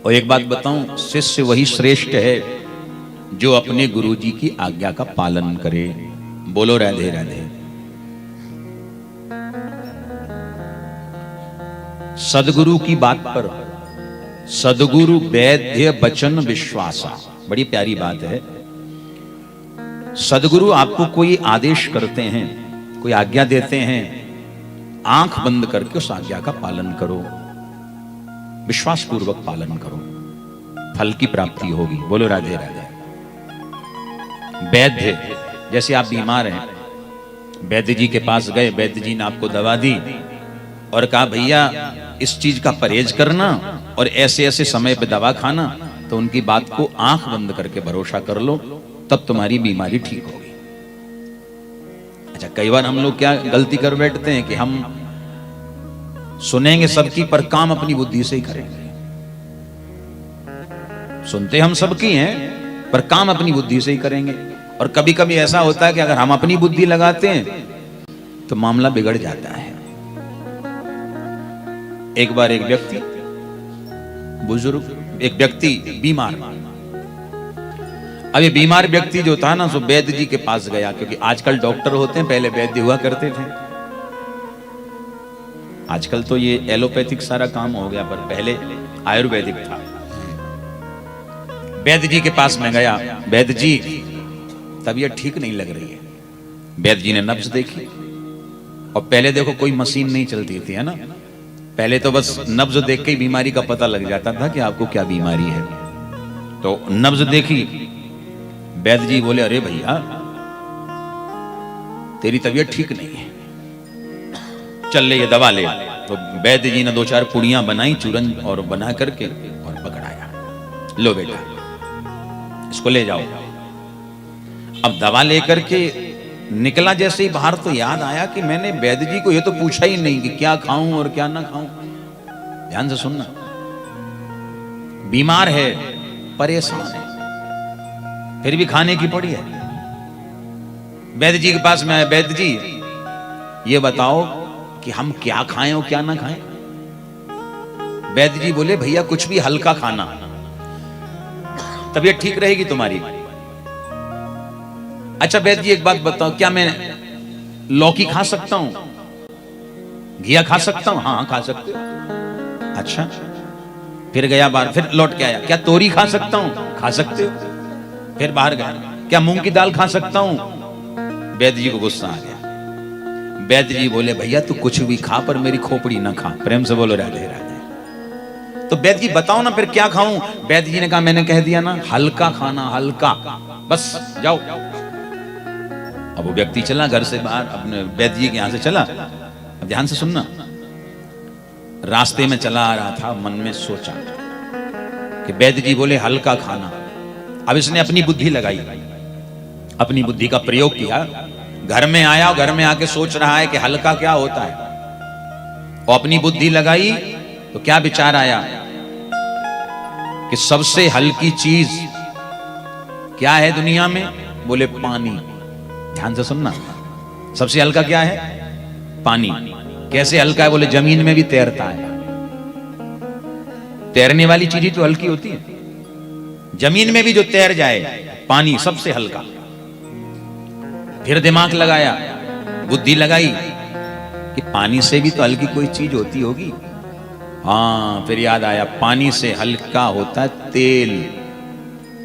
और एक बात बताऊं, शिष्य वही श्रेष्ठ है जो अपने गुरुजी की आज्ञा का पालन करे। बोलो राधे राधे। सदगुरु की बात पर सदगुरु वैद्य वचन विश्वासा, बड़ी प्यारी बात है। सदगुरु आपको कोई आदेश करते हैं, कोई आज्ञा देते हैं, आंख बंद करके उस आज्ञा का पालन करो, विश्वास पूर्वक पालन करो, फल की प्राप्ति होगी। बोलो राधे राधे। वैद्य, जैसे आप बीमार हैं, वैद्य जी के पास गए, वैद्य जी ने आपको दवा दी और कहा भैया इस चीज का परहेज करना और ऐसे ऐसे समय पे दवा खाना, तो उनकी बात को आंख बंद करके भरोसा कर लो, तब तुम्हारी बीमारी ठीक होगी। अच्छा, कई बार हम लोग क्या गलती कर बैठते हैं कि हम सुनेंगे सबकी पर काम अपनी बुद्धि से ही करेंगे। सुनते हम सबकी हैं पर काम अपनी बुद्धि से ही करेंगे। और कभी कभी ऐसा होता है कि अगर हम अपनी बुद्धि लगाते हैं तो मामला बिगड़ जाता है। एक बार एक व्यक्ति, बुजुर्ग, एक व्यक्ति बीमार, अब ये बीमार व्यक्ति जो था ना, सो वैद्य जी के पास गया, क्योंकि आजकल डॉक्टर होते हैं, पहले वैद्य हुआ करते थे। आजकल तो ये एलोपैथिक सारा काम हो गया, पर पहले आयुर्वेदिक था। वैद्य जी के पास में गया, वैद्य जी तबीयत ठीक नहीं लग रही है। वैद्य जी ने नब्ज देखी, और पहले देखो कोई मशीन नहीं चलती थी, है ना, पहले तो बस नब्ज देख के ही बीमारी का पता लग जाता था कि आपको क्या बीमारी है। तो नब्ज देखी, वैद्य जी बोले अरे भैया तेरी तबीयत ठीक नहीं है, चल ले ये दवा ले। तो वैद्य जी ने 2-4 पुड़ियां बनाई, चूरन और बना करके और पकड़ाया, लो बेटा इसको ले जाओ। अब दवा लेकर के निकला जैसे ही बाहर, तो याद आया कि मैंने वैद्य जी को ये तो पूछा ही नहीं कि क्या खाऊं और क्या ना खाऊं। ध्यान से सुनना, बीमार है, परेशान है, फिर भी खाने की पड़ी है। वैद्य जी के पास में आया, वैद्य जी ये बताओ कि हम क्या खाएं और क्या ना खाएं। वैद्य जी बोले भैया कुछ भी हल्का खाना, तबीयत ठीक रहेगी तुम्हारी। अच्छा वैद्य जी एक बात बताओ, क्या मैं लौकी खा सकता हूं, घिया खा सकता हूं? हाँ खा सकते हो। अच्छा, फिर गया बाहर, फिर लौट के आया, क्या तोरी खा सकता हूं? खा सकते हो। फिर बाहर गया, क्या मूंग की दाल खा सकता हूं? वैद्य जी को गुस्सा आ गया। वैद्य जी बोले भैया तू कुछ भी खा पर मेरी खोपड़ी ना खा। प्रेम से बोलो राधे राधे। तो वैद्य जी बताओ ना फिर क्या खाऊं? वैद्य जी ने कहा मैंने कह दिया ना, हल्का खाना, हल्का, बस जाओ। अब वो व्यक्ति चला घर से बाहर, अपने वैद्य जी के यहां से चला। अब ध्यान से सुनना, रास्ते में चला आ रहा था, मन में सोचा कि वैद्य जी बोले हल्का खाना। अब इसने अपनी बुद्धि लगाई, अपनी बुद्धि का प्रयोग किया, घर में आया, घर में आके सोच रहा है कि हल्का क्या होता है, और अपनी बुद्धि लगाई तो क्या विचार आया कि सबसे हल्की चीज क्या है दुनिया में? बोले पानी। ध्यान से सुनना, सबसे हल्का क्या है? पानी। कैसे हल्का है? बोले जमीन में भी तैरता है। तैरने वाली चीज ही तो हल्की होती है, जमीन में भी जो तैर जाए, पानी सबसे हल्का। फिर दिमाग लगाया, बुद्धि लगाई कि पानी से भी तो हल्की कोई चीज होती होगी। हाँ, फिर याद आया, पानी से हल्का होता है तेल,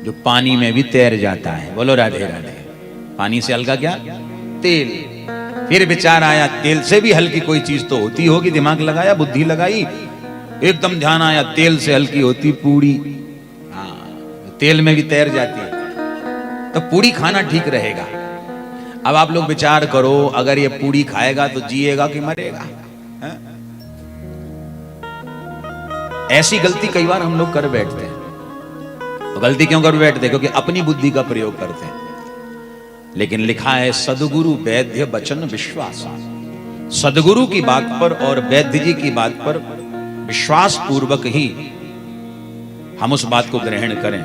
जो पानी में भी तैर जाता है। बोलो राधे राधे। पानी से हल्का क्या? तेल। फिर विचार आया, तेल से भी हल्की कोई चीज तो होती होगी। दिमाग लगाया, बुद्धि लगाई, एकदम ध्यान आया, तेल से हल्की होती पूड़ी। हाँ, तेल में भी तैर जाती है, तो पूड़ी खाना ठीक रहेगा। अब आप लोग विचार करो, अगर ये पूड़ी खाएगा तो जिएगा कि मरेगा? है? ऐसी गलती कई बार हम लोग कर बैठते हैं। गलती क्यों कर बैठते हैं? क्योंकि अपनी बुद्धि का प्रयोग करते हैं। लेकिन लिखा है सदगुरु वैद्य वचन विश्वास। सदगुरु की बात पर और वैद्य जी की बात पर विश्वास पूर्वक ही हम उस बात को ग्रहण करें।